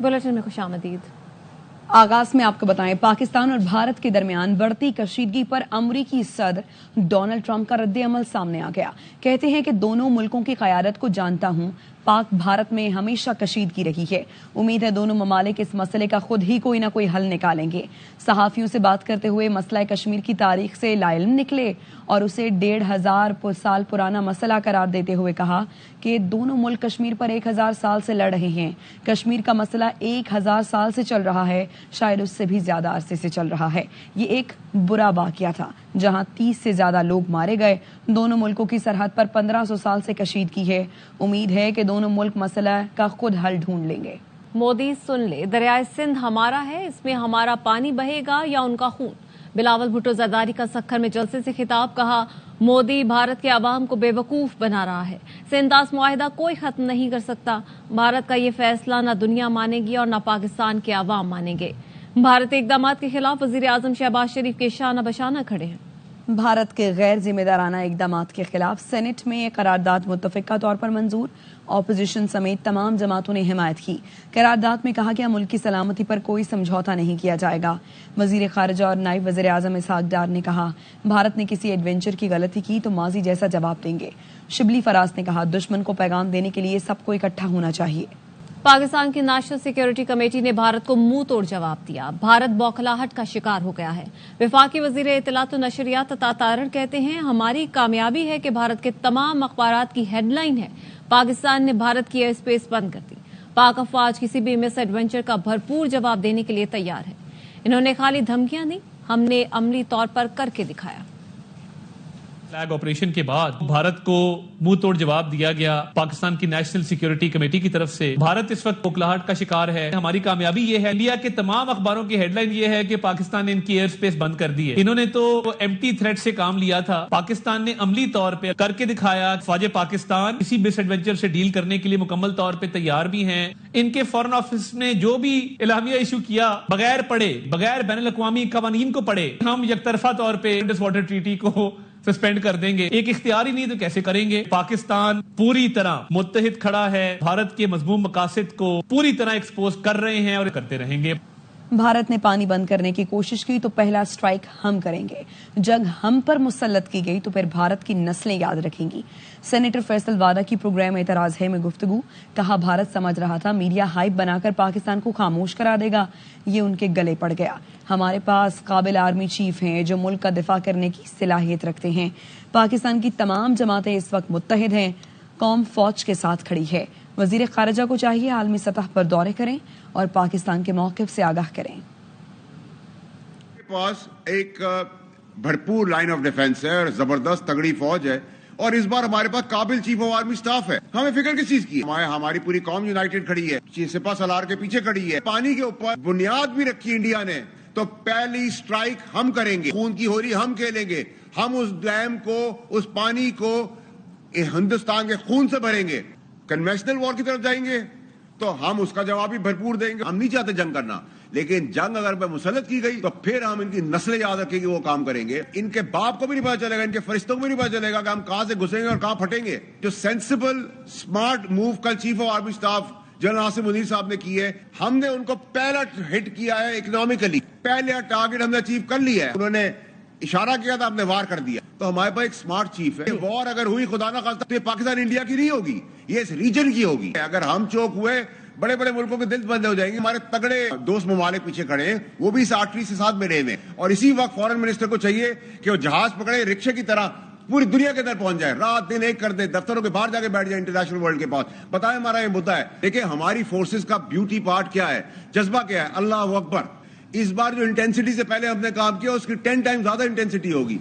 Bulletin में खुशामदीद। आगाज में आपको बताएं, पाकिस्तान और भारत के दरमियान बढ़ती कशीदगी पर अमरीकी सदर डोनाल्ड ट्रंप का रद्द-ए-अमल सामने आ गया। कहते हैं कि दोनों मुल्कों की क़यादत को जानता हूं, पाक भारत में हमेशा कशीदगी रही है। उम्मीद है दोनों ममालिक इस मसले का खुद ही कोई ना कोई हल निकालेंगे। सहाफियों से बात करते हुए मसला कश्मीर की तारीख से लाइल्म निकले और उसे 1500 साल पुराना मसला करार देते हुए कहा कि दोनों मुल्क कश्मीर पर 1000 साल से लड़ रहे हैं। कश्मीर का मसला 1000 साल से चल रहा है, शायद उससे भी ज्यादा अरसे से चल रहा है। ये एक बुरा वाकया था जहां 30 से ज्यादा लोग मारे गए। दोनों मुल्कों की सरहद पर 1500 साल से कशीदगी है। उम्मीद है कि दोनों मुल्क मसला का खुद हल ढूंढ लेंगे। मोदी सुन ले, दरियाए सिंध हमारा है, इसमें हमारा पानी बहेगा या उनका खून। बिलावल भुट्टो जरदारी का सक्खर में जलसे से खिताब, कहा मोदी भारत के अवाम को बेवकूफ बना रहा है। सिंधास मुआहिदा कोई खत्म नहीं कर सकता। भारत का ये फैसला न दुनिया मानेगी और न पाकिस्तान के अवाम मानेंगे। भारतीय इकदाम के खिलाफ वजीर आजम शहबाज शरीफ के शाना बशाना खड़े हैं। भारत के गैर जिम्मेदाराना इकदाम के खिलाफ सेनेट में एक करारदाद मुत्तफिका तौर पर मंजूर। ऑपोजिशन समेत तमाम जमातों ने हिमायत की। करारदाद में कहा गया मुल्क की सलामती पर कोई समझौता नहीं किया जाएगा। वजीर खारजा और नायब वजीर आजम इसहाक डार ने कहा भारत ने किसी एडवेंचर की गलती की तो माजी जैसा जवाब देंगे। शिबली फराज ने कहा दुश्मन को पैगाम देने के लिए सबको इकट्ठा होना चाहिए। पाकिस्तान की नेशनल सिक्योरिटी कमेटी ने भारत को मुंह तोड़ जवाब दिया। भारत बौखलाहट का शिकार हो गया है। वफाकी वजीर इत्तलात और नशरियात अता तारड़ कहते हैं हमारी कामयाबी है कि भारत के तमाम अखबारात की हेडलाइन है पाकिस्तान ने भारत की एयर स्पेस बंद कर दी। पाक अफवाज किसी भी मिस एडवेंचर का भरपूर जवाब देने के लिए तैयार है। इन्होंने खाली धमकियां दी, हमने अमली तौर पर करके दिखाया। फ्लैग ऑपरेशन के बाद भारत को मुंह तोड़ जवाब दिया गया पाकिस्तान की नेशनल सिक्योरिटी कमेटी की तरफ से। भारत इस वक्त बौखलाहट का शिकार है। हमारी कामयाबी ये है, इंडिया के तमाम अखबारों की हेडलाइन ये है कि पाकिस्तान ने इनकी एयर स्पेस बंद कर दी है। इन्होंने तो एम्प्टी थ्रेट से काम लिया था, पाकिस्तान ने अमली तौर पे करके दिखाया। फौज पाकिस्तान इसी मिस एडवेंचर से डील करने के लिए मुकम्मल तौर पे तैयार भी हैं। इनके फॉरेन ऑफिस ने जो भी इलामिया इशू किया बगैर पढ़े, बगैर बैनुल अक़वामी कवानीन को पढ़े, हम यकतरफा तौर पे इंडस वाटर ट्रीटी को सस्पेंड कर देंगे। एक इख्तियार ही नहीं तो कैसे करेंगे। पाकिस्तान पूरी तरह मुत्तहिद खड़ा है, भारत के मज़मूम मकासद को पूरी तरह एक्सपोज कर रहे हैं और करते रहेंगे। भारत ने पानी बंद करने की कोशिश की तो पहला स्ट्राइक हम करेंगे। जंग हम पर मुसल्लत की गई तो फिर भारत की नस्लें याद रखेंगी। सेनेटर फैसल वादा की प्रोग्राम एतराज है में गुफ्तगू, कहा भारत समझ रहा था मीडिया हाइप बनाकर पाकिस्तान को खामोश करा देगा, ये उनके गले पड़ गया। हमारे पास काबिल आर्मी चीफ हैं जो मुल्क का दिफा करने की सलाहियत रखते हैं। पाकिस्तान की तमाम जमातें इस वक्त मुत्तहिद हैं, कौम फौज के साथ खड़ी है। वजीर खारजा को चाहिए आलमी सतह पर दौरे करें और पाकिस्तान के मौक़िफ़ से आगाह करें। पास एक भरपूर लाइन ऑफ डिफेंस है और जबरदस्त तगड़ी फौज है और इस बार हमारे पास काबिल चीफ ऑफ आर्मी स्टाफ है। हमें फिक्र किस चीज की है? हमारी पूरी कौम यूनाइटेड खड़ी है, सिपा सलार के पीछे खड़ी है। पानी के ऊपर बुनियाद भी रखी इंडिया ने, तो पहली स्ट्राइक हम करेंगे। खून की होरी हम खेलेंगे। हम उस डैम को, उस पानी को हिंदुस्तान के खून से भरेंगे। कन्वेंशनल वॉर की तरफ जाएंगे तो हम उसका जवाब भी भरपूर देंगे। हम नहीं चाहते जंग करना, लेकिन जंग अगर पे मुसल्लत की गई तो फिर हम इनकी नस्लें याद रखेंगे, वो काम करेंगे। इनके बाप को भी नहीं पता चलेगा, इनके फरिश्तों को भी नहीं पता चलेगा कि हम कहां से घुसेंगे और कहां फटेंगे। जो सेंसिबल स्मार्ट मूव कल chief of army staff general Asim Munir साहब ने की है, हमने उनको पहला हिट किया है इकोनॉमिकली। पहले टारगेट हमने अचीव कर लिया है। उन्होंने इशारा किया था, हमने वार कर दिया। तो हमारे पास एक स्मार्ट चीफ है। वॉर अगर हुई खुदा ना खास्ता तो ये पाकिस्तान इंडिया की नहीं होगी, ये इस रीजन की होगी। अगर हम चौक हुए, बड़े बड़े मुल्कों के दिल बंद हो जाएंगे। हमारे तगड़े दोस्त ममालिक पीछे खड़े हैं, वो भी इस आर्टरी से साथ मिले हुए। और इसी वक्त फॉरेन मिनिस्टर को चाहिए कि वो जहाज पकड़े, रिक्शे की तरह पूरी दुनिया के अंदर पहुंच जाए, रात दिन एक कर दे, दफ्तरों के बाहर जाके बैठ जाए इंटरनेशनल वर्ल्ड के पास, बताए हमारा ये मुद्दा है। देखिए हमारी फोर्सेस का ब्यूटी पार्ट क्या है, जज्बा क्या है, अल्लाह अकबर। इस बार जो इंटेंसिटी से पहले हमने काम किया उसकी 10 टाइम ज्यादा इंटेंसिटी होगी।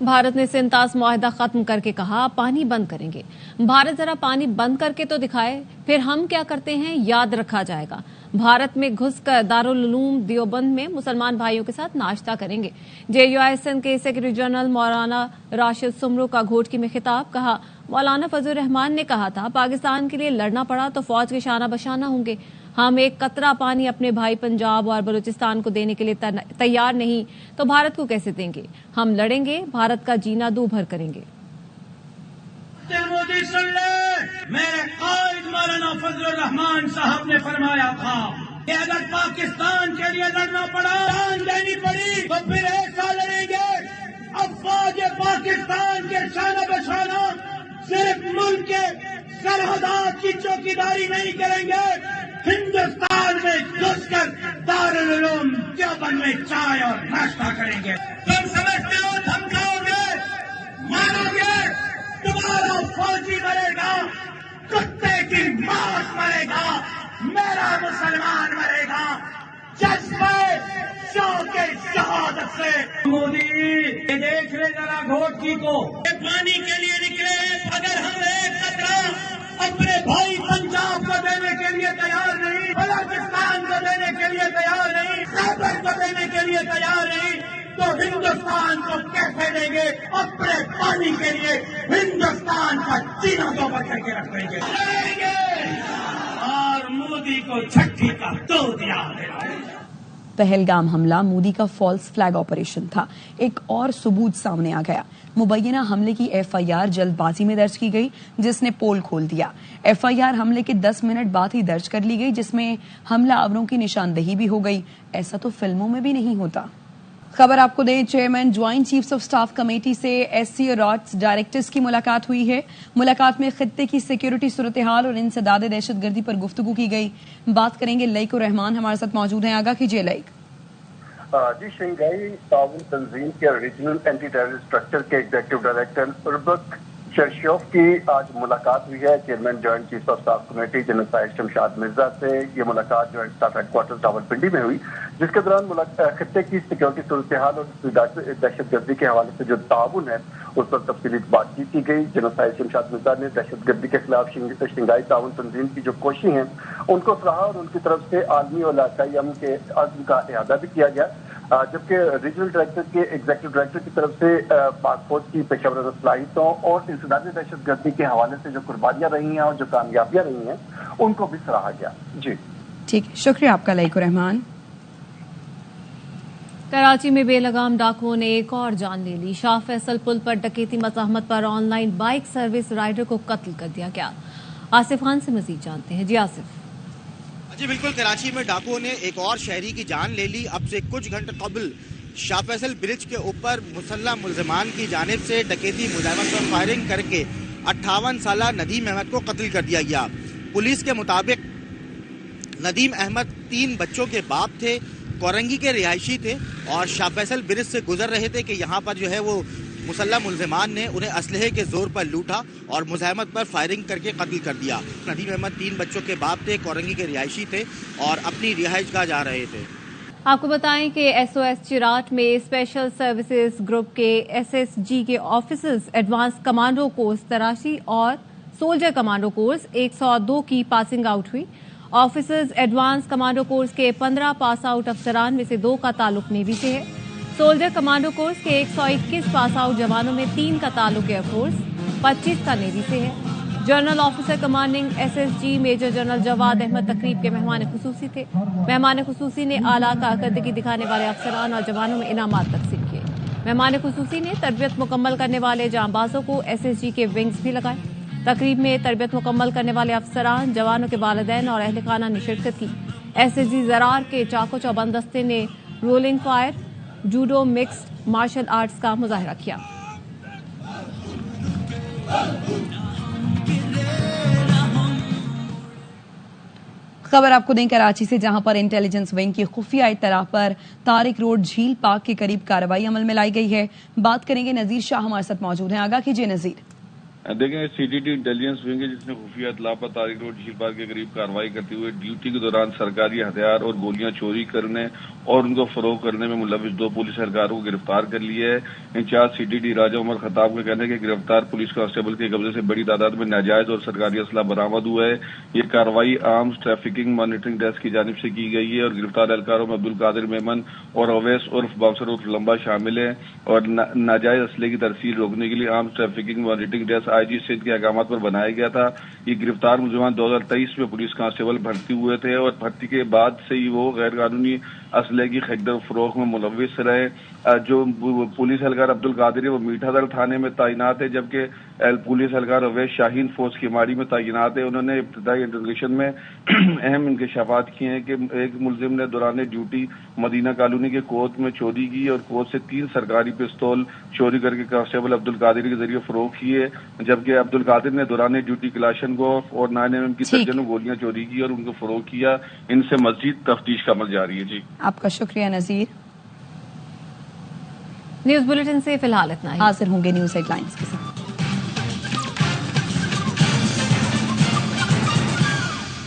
भारत ने सिंतास मुआहिदा खत्म करके कहा पानी बंद करेंगे। भारत जरा पानी बंद करके तो दिखाए, फिर हम क्या करते हैं याद रखा जाएगा। भारत में घुसकर दारुल उलूम देवबंद में मुसलमान भाइयों के साथ नाश्ता करेंगे। JUISN के सेक्रेटरी जनरल मौलाना राशिद सुमरू का घोटकी में खिताब, कहा मौलाना फजल रहमान ने कहा था पाकिस्तान के लिए लड़ना पड़ा तो फौज के शाना बशाना होंगे। हम एक कतरा पानी अपने भाई पंजाब और बलूचिस्तान को देने के लिए तैयार नहीं तो भारत को कैसे देंगे। हम लड़ेंगे, भारत का जीना दो भर करेंगे। मोदी सुन ले, मेरे कायद मौलाना फजल रहमान साहब ने फरमाया था کہ اگر پاکستان کے لیے لڑنا پڑا، جان دینی پڑی تو پھر ایسا لڑیں گے۔ افواج پاکستان کے شانہ بشانہ صرف ملک کے سرحدات کی چوکیداری نہیں کریں گے، ہندوستان میں گھس کر دارالعلوم دیوبند میں چائے اور ناشتہ کریں گے۔ تم سمجھتے ہو دھمکاؤ گے، مارو گے، تمہارا فوجی مرے گا، کتے کی ماس مرے گا، میرا مسلمان مرے گا، جذبے شوق شہادت سے۔ مودی یہ دیکھ لے ذرا گھوٹکی کو، پانی کے لیے نکلے، اگر ہم ایک قطرہ اپنے بھائی پنجاب کو دینے کے لیے تیار نہیں، بلوچستان کو دینے کے لیے تیار نہیں، خیبر کو دینے کے لیے تیار نہیں، تو ہندوستان کو کیسے دیں گے؟ اپنے پانی کے لیے ہندوستان کا سینہ کو بچ کے رکھ دیں گے اور مودی کو چھٹی کا دو دیا ہے۔ پہلگام حملہ مودی کا فالس فلیگ آپریشن تھا۔ ایک اور ثبوت سامنے آ گیا۔ مبینہ حملے کی ایف آئی آر جلد بازی میں درج کی گئی، جس نے پول کھول دیا۔ ایف آئی آر حملے کے 10 منٹ بعد ہی درج کر لی گئی، جس میں حملہ آوروں کی نشاندہی بھی ہو گئی۔ ایسا تو فلموں میں بھی نہیں ہوتا۔ خبر آپ کو دیں، chairman joint chiefs of staff committee سے ایس سی اور آرٹس ڈائریکٹرز کی ملاقات ہوئی ہے۔ ملاقات میں خطے کی سیکیورٹی صورتحال اور انسداد دہشت گردی پر گفتگو کی گئی۔ بات کریں گے لائق الرحمان، ہمارے ساتھ موجود ہیں، آگاہ کیجیے لائق۔ جی، شنگھائی تعاون تنظیم کے ریجنل اینٹی ٹیررسٹ اسٹرکچر کے ایگزیکٹو ڈائریکٹر اربک شرشوف کی آج ملاقات ہوئی ہے chairman joint chief of staff committee general Tahir Shamshad Mirza سے۔ یہ ملاقات joint staff headquarter Rawalpindi میں ہوئی، جس کے دوران خطے کی سیکورٹی صورتحال اور دہشت گردی کے حوالے سے جو تعاون ہے اس پر تفصیلی بات چیت کی گئی۔ جنرل طاہر شمشاد مرزا نے دہشت گردی کے خلاف شنگھائی تعاون تنظیم کی جو کوششیں ہیں ان کو سراہا اور ان کی طرف سے عالمی اور علاقائی امن کے عزم کا اعادہ بھی کیا گیا، جبکہ ریجنل ڈائریکٹر کے ایگزیکٹو ڈائریکٹر کی طرف سے پاک فوج کی پیشہ ورانہ صلاحیتوں اور انسداد دہشت گردی کے حوالے سے جو قربانیاں رہی ہیں اور جو کامیابیاں رہی ہیں ان کو بھی سراہا گیا۔ جی ٹھیک، شکریہ آپ کا لائق الرحمان۔ کراچی میں بے لگام ڈاکوؤں نے ایک اور جان لے لی۔ شاہ فیصل پل پر ڈکیتی مزاحمت پر online bike service rider کو قتل کر دیا گیا۔ آصف خان سے مزید جانتے ہیں۔ جی آصف۔ جی بالکل، کراچی میں ڈاکوؤں نے ایک اور شہری کی جان لے لی۔ اب سے کچھ گھنٹے قبل شاہ فیصل برج کے اوپر مسلح ملزمان کی جانب سے ڈکیتی مزاحمت پر فائرنگ کر کے 58 سالہ ندیم احمد کو قتل کر دیا گیا۔ پولیس کے مطابق ندیم احمد 3 بچوں کے باپ تھے، کورنگی کے رہائشی تھے اور شاہ فیصل برج سے گزر رہے تھے کہ یہاں پر جو ہے وہ مسلح ملزمان نے انہیں اسلحے کے زور پر لوٹا اور مزاحمت پر فائرنگ کر کے قتل کر دیا۔ ندیم احمد 3 بچوں کے باپ تھے، کورنگی کے رہائشی تھے اور اپنی رہائش گاہ جا رہے تھے۔ آپ کو بتائیں کہ ایس او ایس چراٹ میں اسپیشل سروسز گروپ کے ایس ایس جی کے آفیسرز ایڈوانس کمانڈو کورس تراشی اور سولجر کمانڈو کورس 102 کی پاسنگ آؤٹ ہوئی۔ آفیسرز ایڈوانس کمانڈو کورس کے 15 پاس آؤٹ افسران میں سے 2 کا تعلق نیوی سے ہے۔ سولجر کمانڈو کورس کے 121 پاس آؤٹ جوانوں میں 3 کا تعلق ایئر فورس، 25 کا نیوی سے ہے۔ General officer commanding S S G major general Jawad Ahmed تقریب کے مہمان خصوصی تھے۔ مہمان خصوصی نے اعلیٰ کارکردگی دکھانے والے افسران اور جوانوں میں انعامات تقسیم کیے۔ مہمان خصوصی نے تربیت مکمل کرنے والے جانبازوں کو ایس ایس جی کے ونگز بھی لگائے۔ تقریب میں تربیت مکمل کرنے والے افسران، جوانوں کے والدین اور اہل خانہ نے شرکت کی۔ ایس ایس جی زرار کے چاقو چوبند دستے نے rolling fire, judo, mixed martial arts کا مظاہرہ کیا۔ خبر آپ کو دیں کراچی سے، جہاں پر انٹیلیجنس ونگ کی خفیہ اطلاع پر طارق روڈ جھیل پارک کے قریب کارروائی عمل میں لائی گئی ہے۔ بات کریں گے نذیر شاہ، ہمارے ساتھ موجود ہیں، آگاہ کیجیے نذیر۔ دیکھیں، C T D intelligence wing ہے جس نے خفیہ اطلاع پر طارق روڈ جھیل پارک کے قریب کارروائی کرتے ہوئے ڈیوٹی کے دوران سرکاری ہتھیار اور گولیاں چوری کرنے اور ان کو فروغ کرنے میں ملوث 2 پولیس اہلکاروں کو گرفتار کر لیا ہے۔ انچارج سی ٹی ٹی راجہ عمر خطاب کا کہنا ہے کہ گرفتار پولیس کانسٹیبل کے قبضے سے بڑی تعداد میں ناجائز اور سرکاری اسلحہ برآمد ہوا ہے۔ یہ کارروائی آرمز ٹریفکنگ مانیٹرنگ ڈیسک کی جانب سے کی گئی ہے اور گرفتار اہلکاروں میں عبدالقادر میمن اور اویس عرف باؤنسر عرف لمبا شامل ہیں اور ناجائز اسلحے کی ترسیل روکنے کے لیے آرمز ٹریفکنگ مانیٹرنگ ڈیسک آئی جی سندھ کے احکامات پر بنایا گیا تھا۔ یہ گرفتار ملزمان 2023 میں پولیس کانسٹیبل بھرتی ہوئے تھے اور بھرتی کے بعد سے ہی وہ غیر قانونی اسلحے کی خرید و فروخت میں ملوث رہے۔ جو پولیس اہلکار عبدالقادر ہے وہ میٹھا دل تھانے میں تعینات ہے، جبکہ پولیس اہلکار اویس شاہین فوج کی ماڑی میں تعینات ہے. انہوں نے ابتدائی انٹروگیشن میں اہم انکشافات کیے ہیں کہ ایک ملزم نے دوران ڈیوٹی مدینہ کالونی کے کوچ میں چوری کی اور کوچ سے 3 سرکاری پستول چوری کر کے کانسٹیبل عبد القادر کے ذریعے فروخت کیے، جبکہ عبد القادر نے دوران ڈیوٹی کلاشن گوف اور 9mm کی درجنوں گولیاں چوری کی اور ان کو فروخت کیا. ان سے مزید تفتیش کا عمل جاری ہے. جی آپ کا شکریہ نذیر. نیوز بلیٹن سے فی الحال اتنا ہی. حاضر ہوں گے نیوز ہیڈ لائنز کے ساتھ.